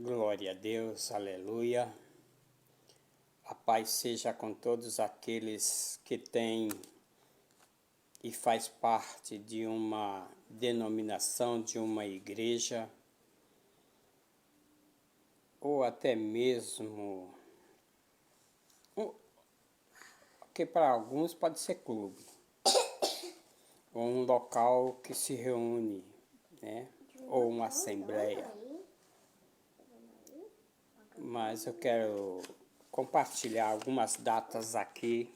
Glória a Deus, aleluia. A paz seja com todos aqueles que têm e faz parte de uma denominação, de uma igreja, ou até mesmo, que para alguns pode ser clube, ou um local que se reúne, né? Ou uma assembleia. Mas eu quero compartilhar algumas datas aqui.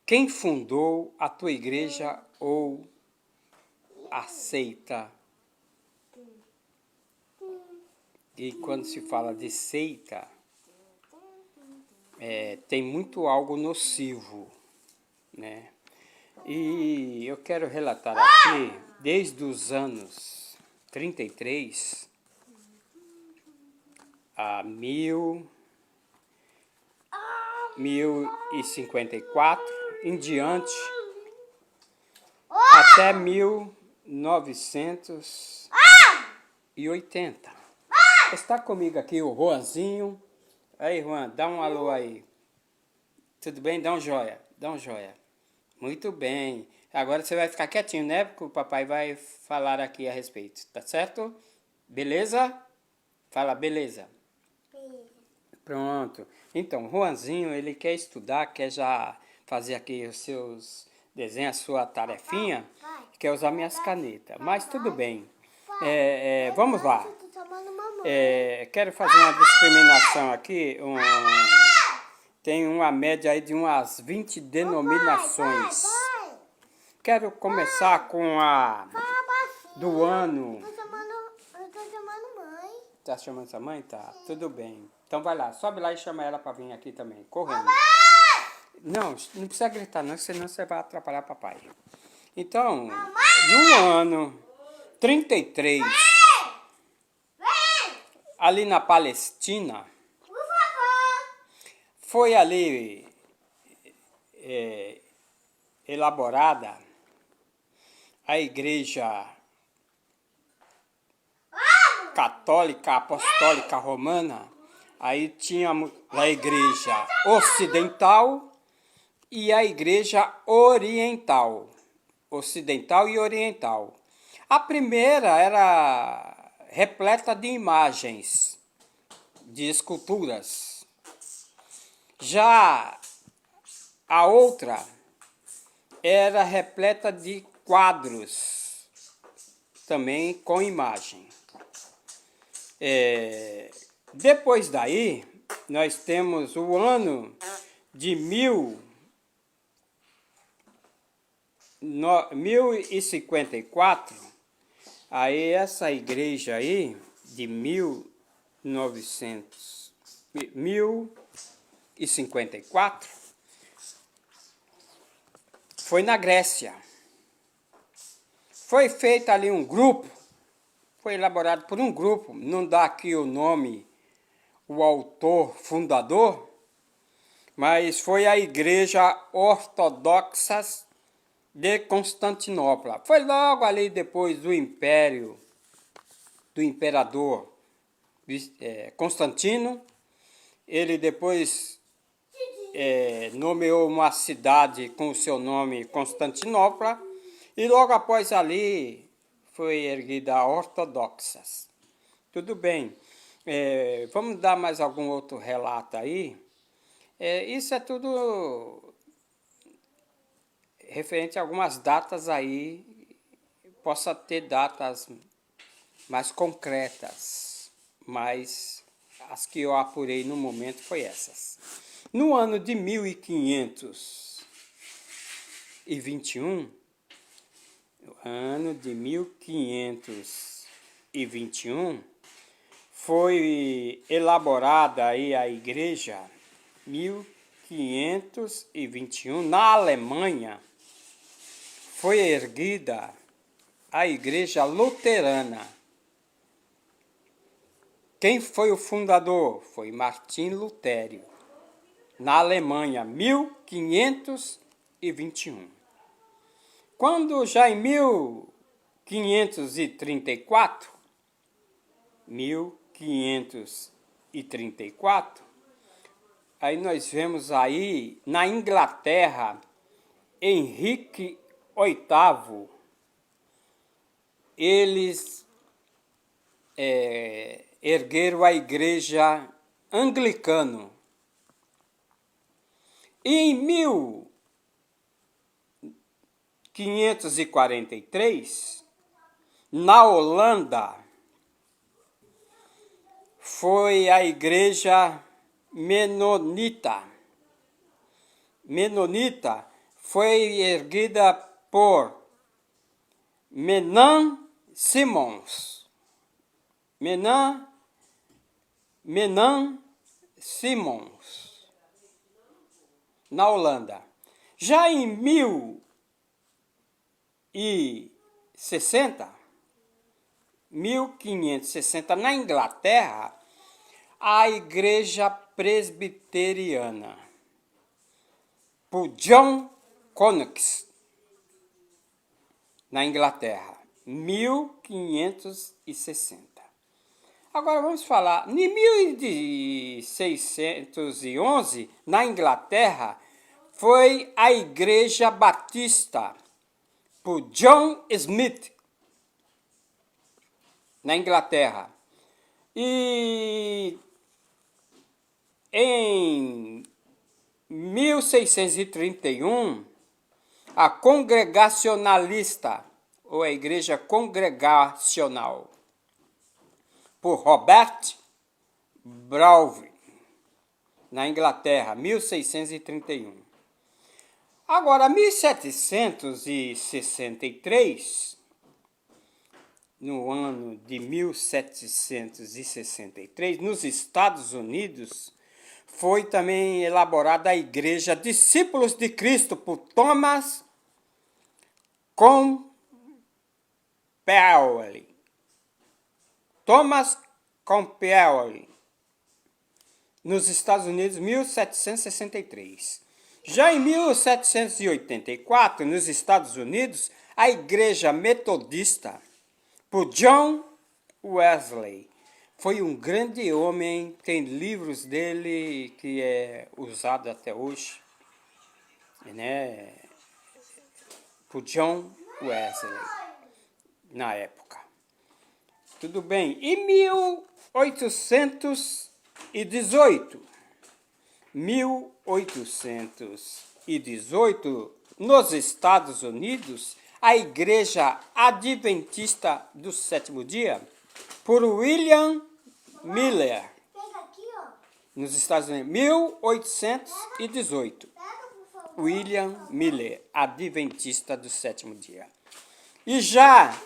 Quem fundou a tua igreja ou a seita? E quando se fala de seita, tem muito algo nocivo, né? E eu quero relatar aqui, desde os anos 33 a 1054 em diante, até 1980. Está comigo aqui o Juanzinho. Aí, Juan, dá um alô aí. Tudo bem? Dá um joia. Dá um joia. Muito bem. Agora você vai ficar quietinho, né? Porque o papai vai falar aqui a respeito. Tá certo? Beleza? Fala, beleza. Pronto. Então, o Juanzinho, ele quer estudar, quer já fazer aqui os seus desenhos, a sua tarefinha, quer usar minhas canetas. Mas tudo bem. Vamos lá. Quero fazer uma discriminação aqui. Tem uma média aí de umas 20 denominações. Quero começar com a do ano. Eu tô chamando mãe. Tá chamando sua mãe? Tá, tudo bem. Então vai lá, sobe lá e chama ela para vir aqui também, correndo. Não precisa gritar não, senão você vai atrapalhar papai. Então, no ano 33, ali na Palestina, foi ali elaborada a igreja católica, apostólica romana. Aí tínhamos a igreja ocidental e a igreja oriental. Ocidental e oriental. A primeira era repleta de imagens, de esculturas. Já a outra era repleta de quadros, também com imagem. Depois daí, nós temos o ano de 1054. Aí essa igreja aí, de 1054, foi na Grécia. Foi feito ali um grupo, foi elaborado por um grupo, não dá aqui o nome, o autor fundador, mas foi a Igreja Ortodoxa de Constantinopla. Foi logo ali depois do império, do imperador Constantino. Ele depois nomeou uma cidade com o seu nome Constantinopla, e logo após ali foi erguida a Ortodoxa. Tudo bem. Vamos dar mais algum outro relato aí. Isso é tudo referente a algumas datas aí. Possa ter datas mais concretas, mas as que eu apurei no momento foi essas. No ano de 1521, foi elaborada aí a igreja. 1521, na Alemanha, foi erguida a igreja luterana. Quem foi o fundador? Foi Martim Lutero, na Alemanha, 1521. Quando já em 1522 1534, aí nós vemos aí, na Inglaterra, Henrique VIII, eles ergueram a igreja anglicana. E em 1543, na Holanda, foi a igreja menonita. Menonita foi erguida por Menan Simons. Menan Simons, na Holanda. Já em 1560, na Inglaterra, a igreja presbiteriana, por John Knox, na Inglaterra, 1560. Agora vamos falar, em 1611, na Inglaterra, foi a Igreja Batista, por John Smith, na Inglaterra. E em 1631, a Congregacionalista, ou a Igreja Congregacional, por Robert Brougham, na Inglaterra, 1631. Agora, 1763, no ano de 1763, nos Estados Unidos, foi também elaborada a Igreja Discípulos de Cristo, por Thomas Compelle. Thomas Compelle, nos Estados Unidos, 1763. Já em 1784, nos Estados Unidos, a Igreja Metodista, por John Wesley. Foi um grande homem, tem livros dele que é usado até hoje, né? Por John Wesley, na época. Tudo bem. Em 1818, nos Estados Unidos, a Igreja Adventista do Sétimo Dia, por William Miller, nos Estados Unidos, 1818. William Miller, Adventista do Sétimo Dia. E já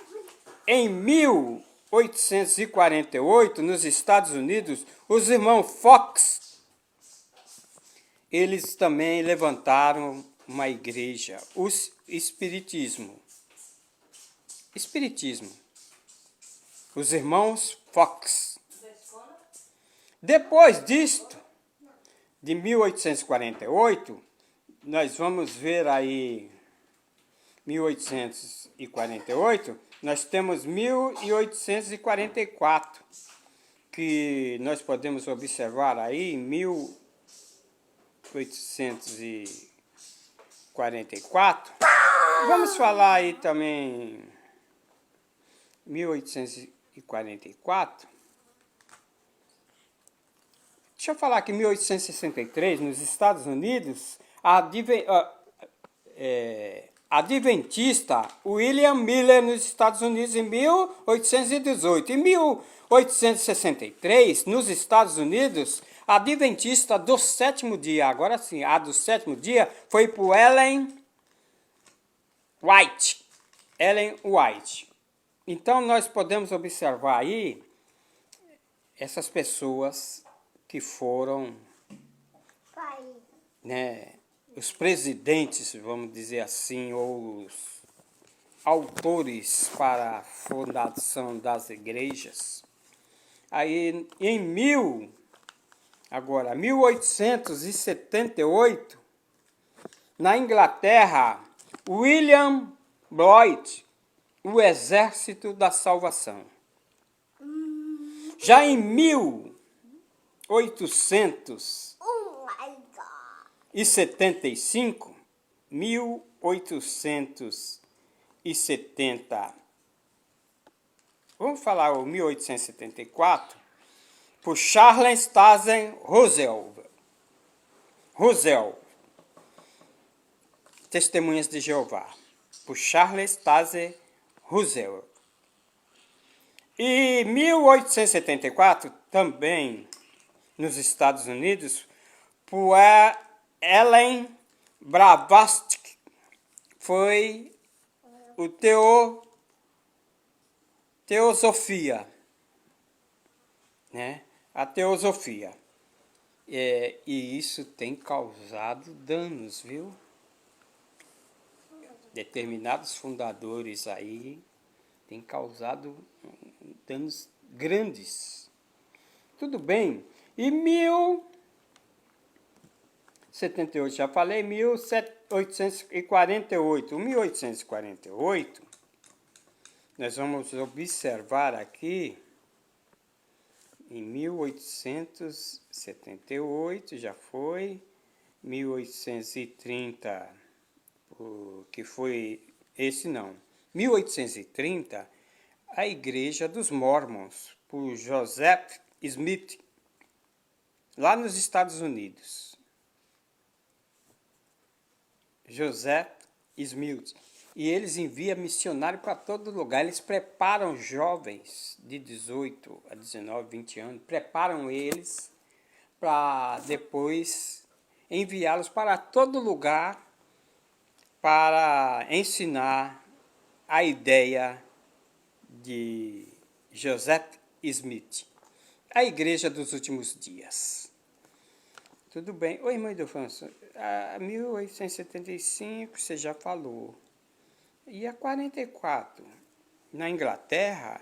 em 1848, nos Estados Unidos, os irmãos Fox, eles também levantaram uma igreja, o Espiritismo. Os irmãos Fox. Depois disto, de 1848, nós vamos ver aí, 1848, nós temos 1844, que nós podemos observar aí em 1844. Vamos falar aí também 1844. Deixa eu falar que em 1863, nos Estados Unidos, a Adventista William Miller, nos Estados Unidos, em 1818. Em 1863, nos Estados Unidos, a Adventista do Sétimo Dia, agora sim, a do Sétimo Dia, foi por Ellen White. Então, nós podemos observar aí essas pessoas que foram, né, os presidentes, vamos dizer assim, ou os autores para a fundação das igrejas. Aí, em 1878, na Inglaterra, William Bloyd, o Exército da Salvação. Já em 1875, 1870, vamos falar o 1874, por Charles Taze Russell, Testemunhas de Jeová, por Charles Taze Russell. E 1874, também nos Estados Unidos, por Ellen Blavatsky, foi o Teosofia, né? A Teosofia. E isso tem causado danos, viu? Determinados fundadores aí têm causado danos grandes. Tudo bem. E 1878, já falei, 1848. 1848, nós vamos observar aqui, em 1878, já foi, 1830, que foi, esse não, 1830, a Igreja dos Mormons, por Joseph Smith, lá nos Estados Unidos. Joseph Smith. E eles enviam missionário para todo lugar. Eles preparam jovens de 18 a 19, 20 anos, preparam eles para depois enviá-los para todo lugar para ensinar a ideia de Joseph Smith, a Igreja dos Últimos Dias. Tudo bem. Oi, irmão Ildefonso. A 1875 você já falou. E a 44, na Inglaterra,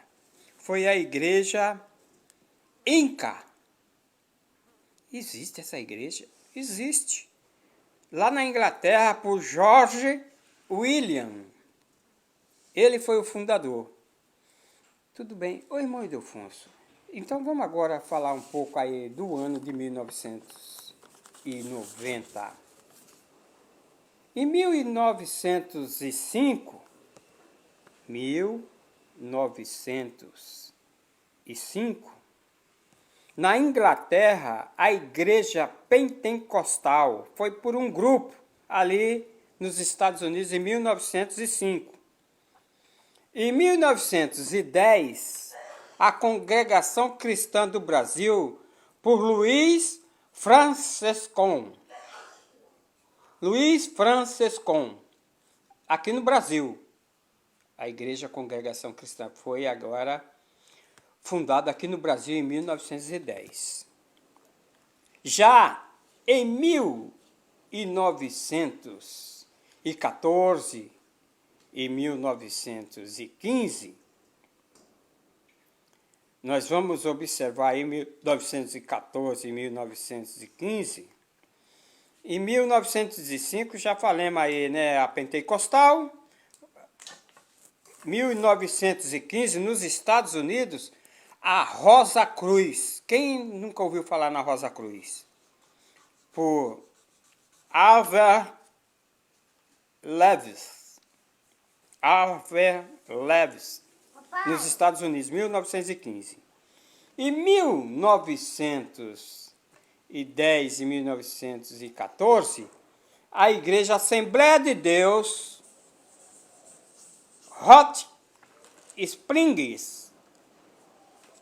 foi a Igreja Inca. Existe essa igreja? Existe. Lá na Inglaterra, por George William. Ele foi o fundador. Tudo bem. Oi, irmão Ildefonso. Então vamos agora falar um pouco aí do ano de 1990. Em 1905, na Inglaterra, a Igreja Pentecostal foi por um grupo ali nos Estados Unidos em 1905. Em 1910, a Congregação Cristã do Brasil, por Luiz Franciscon, aqui no Brasil. A Igreja Congregação Cristã foi agora fundada aqui no Brasil em 1910. Já em 1914 e 1915, nós vamos observar em 1914 e 1915. Em 1905, já falamos aí, né, a Pentecostal. 1915, nos Estados Unidos, a Rosa Cruz. Quem nunca ouviu falar na Rosa Cruz? Por Alvin Levis. Nos Estados Unidos, 1915. Em 1910 e 1914, a Igreja Assembleia de Deus Hot Springs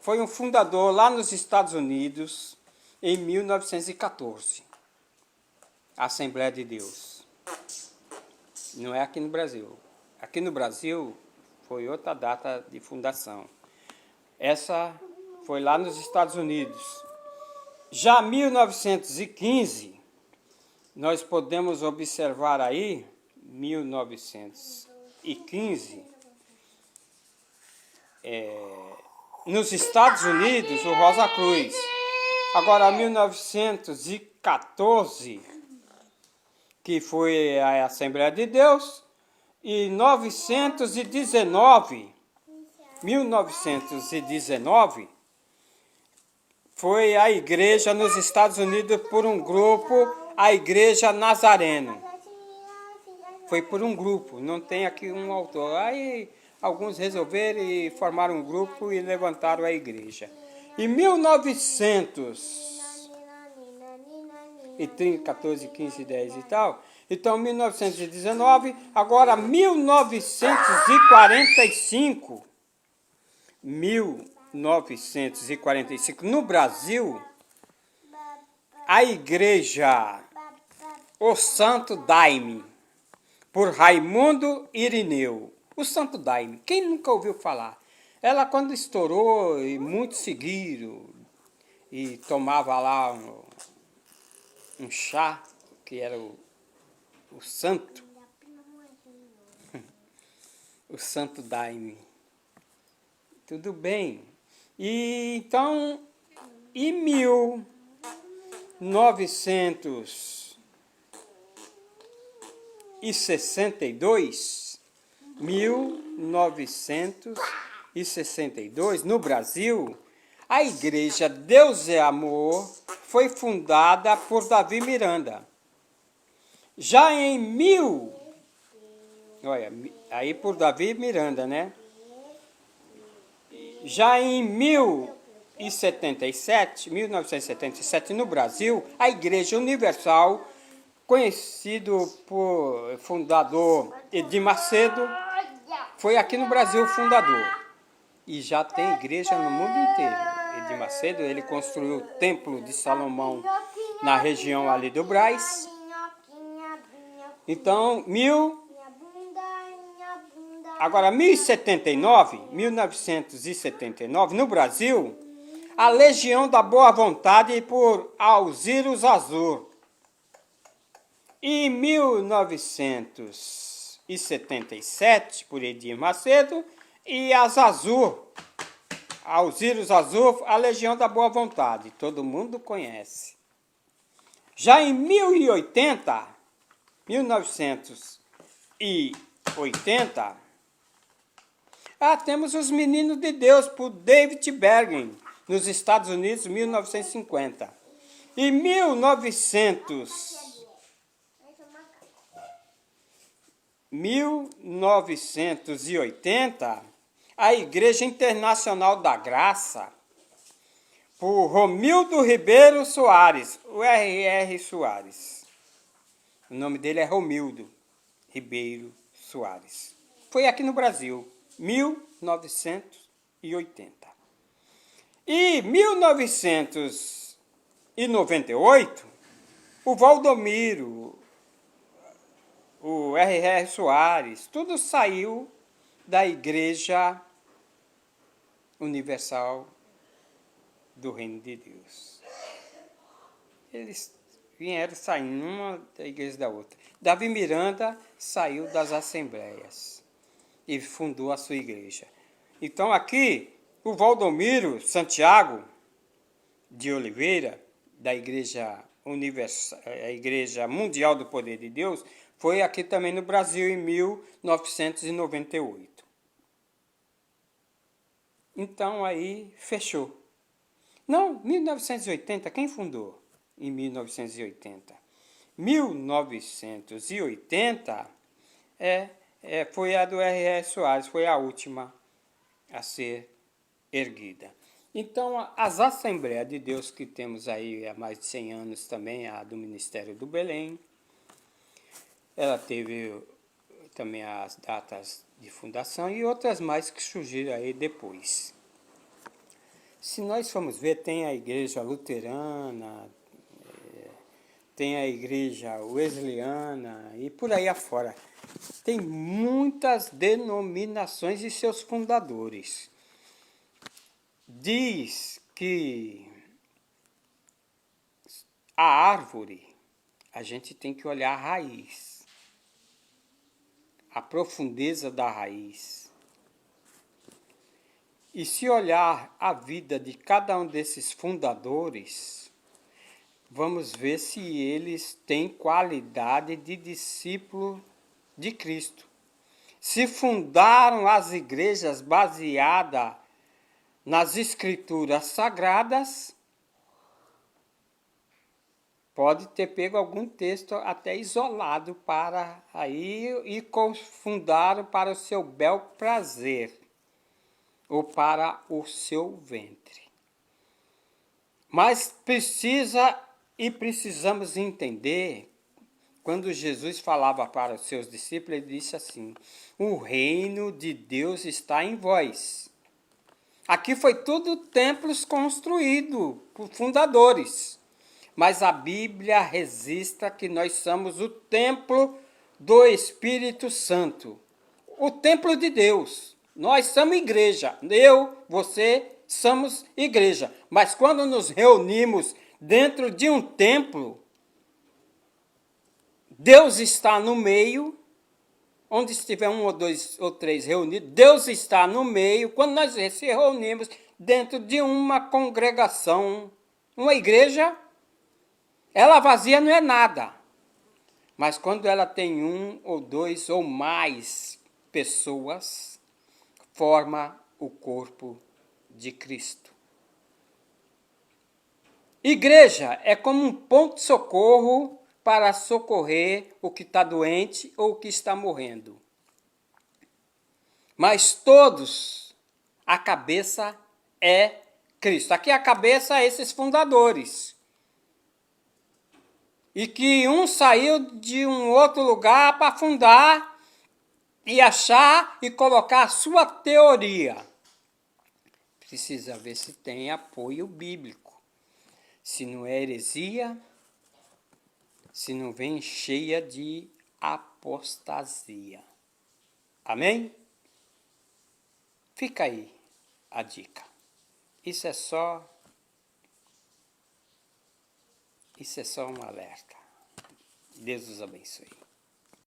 foi um fundador lá nos Estados Unidos em 1914. A Assembleia de Deus. Não é aqui no Brasil. Aqui no Brasil foi outra data de fundação. Essa foi lá nos Estados Unidos. Já 1915, nós podemos observar aí, 1915, nos Estados Unidos, o Rosa Cruz. Agora, 1914, que foi a Assembleia de Deus, 1919, foi a igreja nos Estados Unidos por um grupo, a Igreja Nazareno. Foi por um grupo, não tem aqui um autor. Aí alguns resolveram e formaram um grupo e levantaram a igreja. Em 1930, 14, 15, 10 e tal. Então, 1919, agora 1945. 1945, no Brasil, a igreja O Santo Daime, por Raimundo Irineu. O Santo Daime, quem nunca ouviu falar? Ela quando estourou, e muitos seguiram, e tomava lá um chá, que era o santo, o Santo Daime. Tudo bem. E então, em 1962, no Brasil, a igreja Deus é Amor foi fundada por Davi Miranda. Já em olha, aí por Davi Miranda, né? Já em 1977, no Brasil, a Igreja Universal, conhecido por fundador Edir Macedo, foi aqui no Brasil o fundador. E já tem igreja no mundo inteiro. Edir Macedo, ele construiu o Templo de Salomão na região ali do Brás. Então, 1979, no Brasil, a Legião da Boa Vontade por Alzirus Azur. E em 1977, por Edir Macedo, e as Azur, Alzirus Azur, a Legião da Boa Vontade, todo mundo conhece. Já em 1980, temos os Meninos de Deus, por David Bergen, nos Estados Unidos, 1950. Em 1980, a Igreja Internacional da Graça, por Romildo Ribeiro Soares, o R.R. Soares. O nome dele é Romildo Ribeiro Soares. Foi aqui no Brasil, 1980. E 1998, o Valdomiro, o R.R. Soares, tudo saiu da Igreja Universal do Reino de Deus. Eles vieram saindo uma da igreja da outra. Davi Miranda saiu das assembleias e fundou a sua igreja. Então aqui, o Valdomiro Santiago de Oliveira, da Igreja Universal, a Igreja Mundial do Poder de Deus, foi aqui também no Brasil em 1998. Então aí fechou. Não, 1980, quem fundou? Em 1980. 1980 foi a do R.R. Soares, foi a última a ser erguida. Então, as Assembleias de Deus que temos aí há mais de 100 anos também, a do Ministério do Belém, ela teve também as datas de fundação e outras mais que surgiram aí depois. Se nós formos ver, tem a Igreja Luterana, tem a Igreja Wesleyana e por aí afora. Tem muitas denominações e seus fundadores. Diz que a árvore, a gente tem que olhar a raiz, a profundeza da raiz. E se olhar a vida de cada um desses fundadores, vamos ver se eles têm qualidade de discípulo de Cristo. se fundaram as igrejas baseadas nas escrituras sagradas, pode ter pego algum texto até isolado para aí e fundaram para o seu bel prazer ou para o seu ventre. Mas precisamos entender, quando Jesus falava para os seus discípulos, ele disse assim: o reino de Deus está em vós. Aqui foi tudo templos construídos por fundadores. Mas a Bíblia registra que nós somos o templo do Espírito Santo. O templo de Deus. Nós somos igreja. Eu, você, somos igreja. Mas quando nos reunimos dentro de um templo, Deus está no meio. Onde estiver um ou dois ou três reunidos, Deus está no meio. Quando nós se reunimos dentro de uma congregação, uma igreja, ela vazia não é nada. Mas quando ela tem um ou dois ou mais pessoas, forma o corpo de Cristo. Igreja é como um ponto de socorro para socorrer o que está doente ou o que está morrendo. Mas todos, a cabeça é Cristo. Aqui a cabeça é esses fundadores. E que um saiu de um outro lugar para fundar e achar e colocar a sua teoria. Precisa ver se tem apoio bíblico. Se não é heresia, se não vem cheia de apostasia. Amém? Fica aí a dica. Isso é só um alerta. Deus os abençoe.